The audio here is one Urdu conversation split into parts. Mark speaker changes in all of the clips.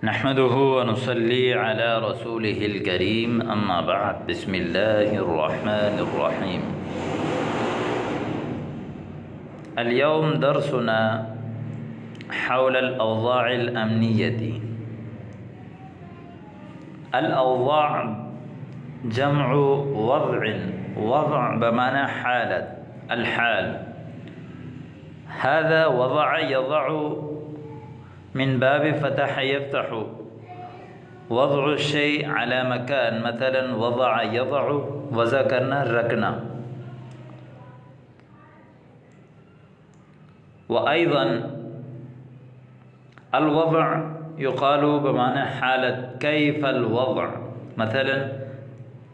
Speaker 1: نحمده ونصلي على رسوله الكريم أما بعد بسم الله الرحمن الرحيم. اليوم درسنا حول الأوضاع الأمنية. الأوضاع جمع وضع بمعنى حالة الحال. هذا وضع يضع من باب فتح يفتح، وضع الشيء على مكان، مثلا وضع يضع، وذكرنا ركنا. وأيضا الوضع يقال بمعنى حالة كيف الوضع، مثلا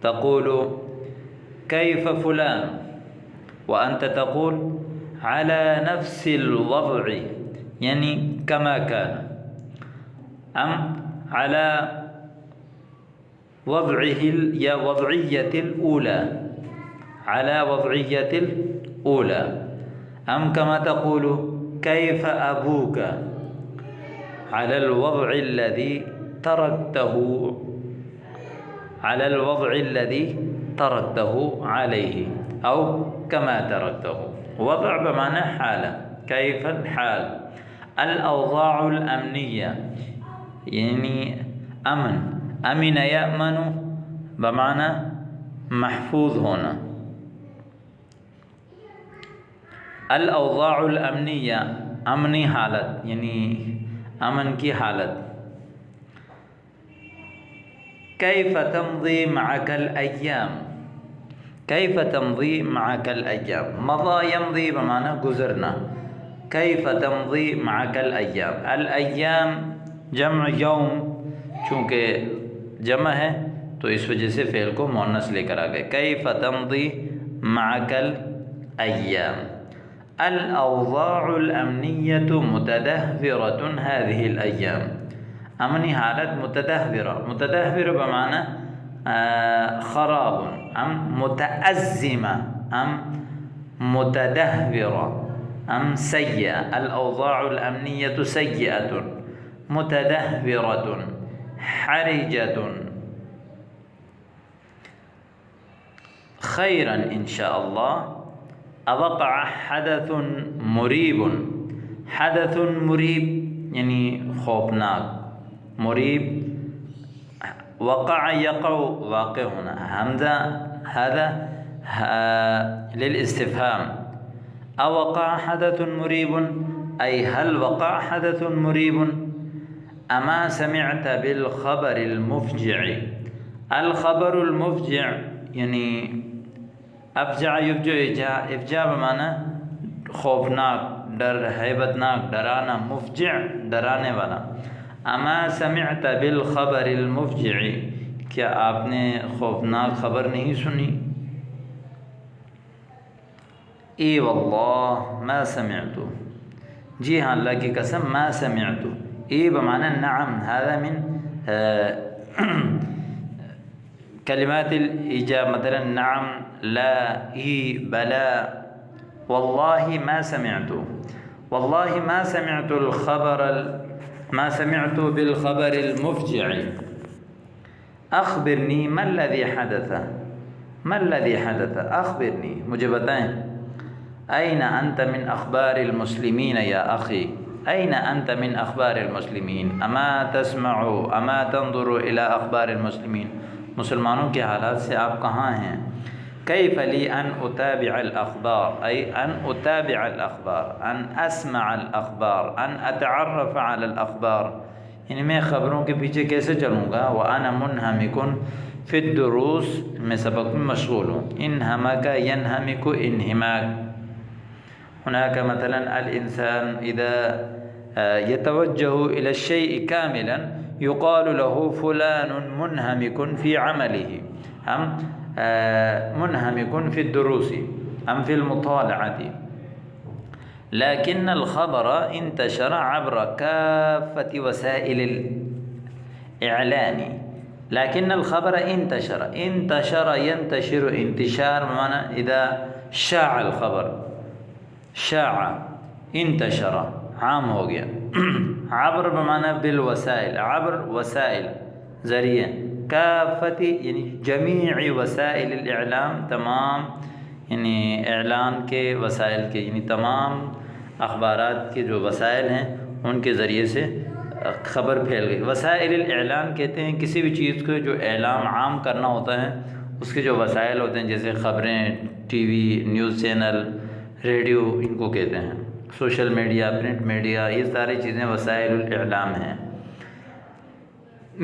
Speaker 1: تقول كيف فلان وأنت تقول على نفس الوضع، يعني كما كان، أم على وضعية الأولى، على وضعية الأولى، أم كما تقول كيف أبوك على الوضع الذي تركته، على الوضع الذي تركته عليه، أو كما تركته. وضع بمعنى حالة، كيف الحال. الأوضاع الأمنية يعني أمن، أمن يأمن بمعنى محفوظ هنا. الأوضاع الأمنية أمنی حالت یعنی امن کی حالت. كيف تمضي معك الأيام، كيف تمضي معك الأيام. مضى يمضي بمعنى گزرنا. كيف تمضي معك الأيام. الأيام جمع یوم، چونکہ جمع ہے تو اس وجہ سے فعل کو مؤنث لے کر آ گئے. كيف تمضي معك الأيام. الأوضاع الأمنية متدهورة هذه الأيام. امنی حالت متدهورة، متدهور بمعنى خراب، أم متأزمة، أم متدهورة، أم سيئة. الأوضاع الأمنية سيئة، متدهورة، حرجة. خيرا إن شاء الله. أوقع حدث مريب. حدث مريب يعني خوفناك، مريب. وقع يقع واقع هنا، همزة هذا للاستفهام. أوقع حدث مريب أي هل وقع حدث مريب. أما سمعت بالخبر المفجع. الخبر المفجع يعني افجع یفجع، افجع بمعنی خوفناک، ڈر، ہیبتناک، ڈرانا. مفجع ڈرانے والا. اما سمعت بالخبر المفجع، کیا آپ نے خوفناک خبر نہیں سنی. ای واللہ ما سمعت، جی ہاں اللہ کی قسم، ما سمعت. ای بمعنی نعم. هذا من كلمات الإجابة، مثلا نعم، لا، إي، بلى. والله ما سمعت، والله ما سمعت الخبر، ما سمعت بالخبر المفجع. أخبرني ما الذي حدث، ما الذي حدث. أخبرني، مجھے بتائیں. أين أنت من أخبار المسلمين يا أخي. أين أنت من أخبار المسلمين. أما تسمع، أما تنظر إلى أخبار المسلمين. مسلمانوں کے حالات سے آپ کہاں ہیں. کیف لی ان اتابع الاخبار، ای ان اتابع الاخبار، ان اسمع الاخبار، ان اتعرف على الاخبار، یعنی میں خبروں کے پیچھے کیسے چلوں گا. وانا منہمک فی الدروس، میں سبق میں مشغول ہوں. انہمک ینہمک انہماک. هناك مثلا الانسان اذا يتوجه الى الشيء كاملا يقال له فلان منهمك في عمله، أم منهمك في الدروس، أم في المطالعة. لكن الخبر انتشر عبر كافة وسائل الإعلان. لكن الخبر انتشر، انتشر ينتشر، انتشار بمعنى إذا شاع الخبر، شاع، انتشر، عام ہو گیا. عبر بمعنی بالوسائل، عبر وسائل ذریعے، کافتی یعنی جمیع وسائل الاعلام، تمام یعنی اعلان کے وسائل کے، یعنی تمام اخبارات کے جو وسائل ہیں ان کے ذریعے سے خبر پھیل گئی۔ وسائل الاعلان کہتے ہیں کسی بھی چیز کو جو اعلام عام کرنا ہوتا ہے اس کے جو وسائل ہوتے ہیں، جیسے خبریں، TV, news channel, radio, ان کو کہتے ہیں، سوشل میڈیا، پرنٹ میڈیا، یہ ساری چیزیں وسائل الاعلام ہیں۔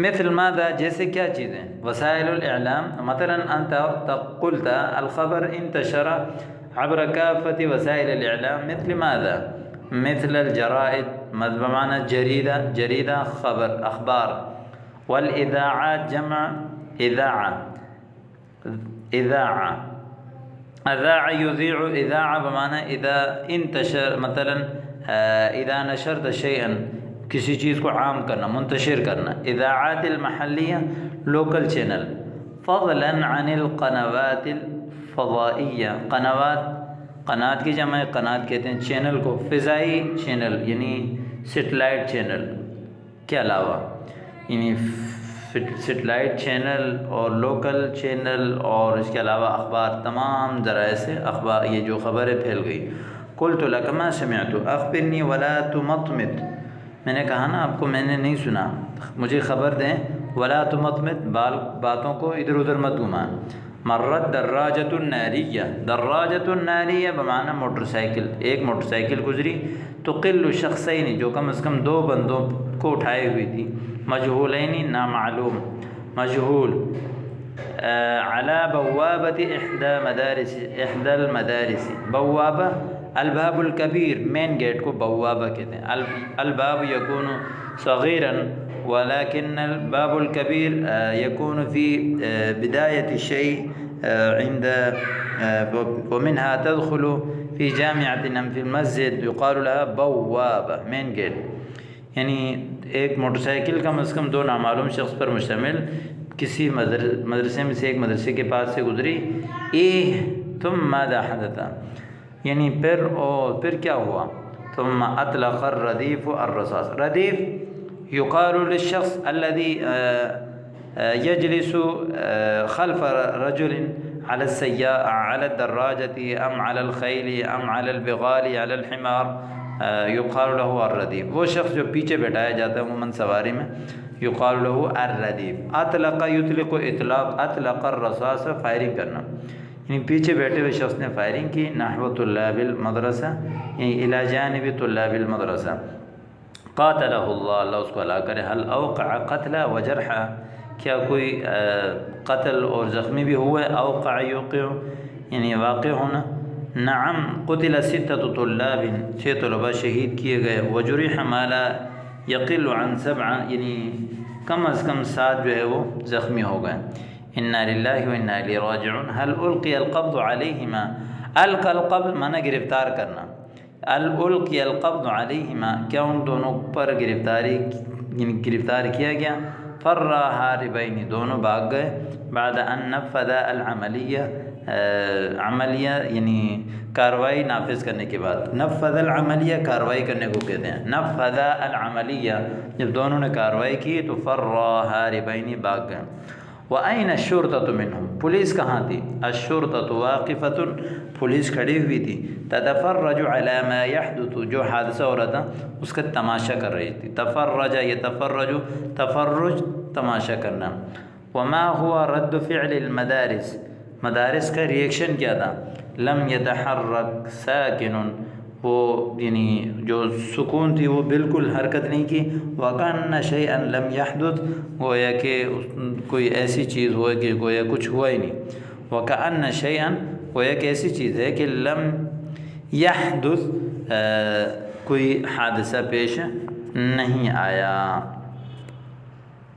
Speaker 1: مثل ماذا، جیسے کیا چیزیں؟ وسائل الاعلام مثلا انت قلت الخبر انتشر عبر كافة وسائل الاعلام مثل ماذا؟ مثل الجرائد، بمعنى جريدة، جريدة خبر، اخبار، والاذاعات جمع اذاعة، اذاعة، اذاع يذيع، اذاعة بمعنى اذا انتشر، مثلا اذا نشرت شيئا، کسی چیز کو عام کرنا، منتشر کرنا۔ اذاعات المحلیہ، لوکل چینل، فضلا عن القنوات الفضائیہ، قنوات، قنات کی جمع قنات کہتے ہیں چینل کو، فضائی چینل یعنی سیٹلائٹ چینل کے علاوہ، یعنی سیٹلائٹ چینل اور لوکل چینل اور اس کے علاوہ اخبار، تمام ذرائع سے اخبار، یہ جو خبریں پھیل گئی۔ قلت لك ما سمعت اخبرنی ولا تمطمط، میں نے کہا نا آپ کو میں نے نہیں سنا، مجھے خبر دیں، ولا تمطمط، باتوں کو ادھر ادھر مت گھما۔ مرت دراجۃ ناریہ، دراجۃ ناریہ بمعنی موٹر سائیکل، ایک موٹر سائیکل گزری، تقل شخصین، جو کم از کم 2 بندوں کو اٹھائے ہوئی تھی، مجہولین، نامعلوم، مجہول، علی بوابۃ احدى مدارس، احدى المدارس، بوابہ الباب الکبیر، مین گیٹ کو بوابہ کہتے ہیں۔ الباب یکون صغیرا ولكن الباب الكبير يكون في بداية الشيء عند، ومنها تدخل في جامعة أم في المسجد يقال لها بوابة، مین گیٹ، یعنی ایک موٹر سائیکل کم از کم 2 نامعلوم شخص پر مشتمل کسی مدرسے میں سے ایک مدرسے کے پاس سے گزری۔ ثم ماذا حدث، یعنی پھر کیا ہوا؟ ثم اطلق الردیف الرصاص، ردیف یقال للشخص الذي يجلس خلف رجل على السيارة، على الدراجة ام على الخيل ام على البغال على الحمار، یقال له الردیف، وہ شخص جو پیچھے بیٹھایا جاتا ہے عموماً سواری میں، یقال له الردیف۔ اطلق یطلق اطلاق، اطلق الرصاص، فائرنگ کرنا، یعنی پیچھے بیٹھے ہوئے شخص نے فائرنگ کی، نحو طلاب المدرسہ، یعنی الی جانب طلاب المدرسہ۔ قاتلہ اللہ، اللہ اس کو ہلاک کرے۔ هل اوقع قتلا وجرحا، کیا کوئی قتل اور زخمی بھی ہوئے؟ اوقع یوقع یعنی واقع ہونا۔ نعم قتل 6 طلاب، 6 طلباء شہید کیے گئے۔ وجرح ما لا یقل عن 7، یعنی کم از کم 7 جو ہے وہ زخمی ہو گئے۔ انا للہ و انا الیہ راجعون۔ هل القی القبض علیہما، القی القبض معنی گرفتار کرنا، القی القبض علیہما، کیا ان دونوں پر گرفتار کیا گیا؟ فرا ہاربین، دونوں بھاگ گئے۔ بعد ان نفذ العملیہ، عملیہ یعنی کاروائی نافذ کرنے کے بعد، نفذ العملیہ کاروائی کرنے کو کہتے ہیں، نفذ العملیہ جب دونوں نے کاروائی کی تو فرا ہاربین، بھاگ گئے۔ وَأَيْنَ الشُّرْطَةُ مِنْهُمْ، پولیس کہاں تھی؟ الشُّرْطَةُ وَاقِفَةٌ، پولیس کھڑی ہوئی تھی، تَتَفَرَّجُ عَلَى مَا يَحْدُثُ، جو حادثہ ہو رہا تھا اس کا تماشا کر رہی تھی۔ تفرج یتفرج، تفرج تماشا کرنا۔ وَمَا هُوَ رَدُّ فِعْلِ الْمَدَارِسِ، مدارس کا ریئیکشن کیا تھا؟ لم يتحرک ساکن، وہ یعنی جو سکون تھی وہ بالکل حرکت نہیں کی۔ وَكَأَنَّ شَيْئًا لَمْ يَحْدُث، گویا کہ کوئی ایسی چیز ہوئے کہ گویا کچھ ہوا ہی نہیں۔ وَكَأَنَّ شَيْئًا، گویا کہ ایسی چیز ہے کہ لم يحدث، کوئی حادثہ پیش نہیں آیا۔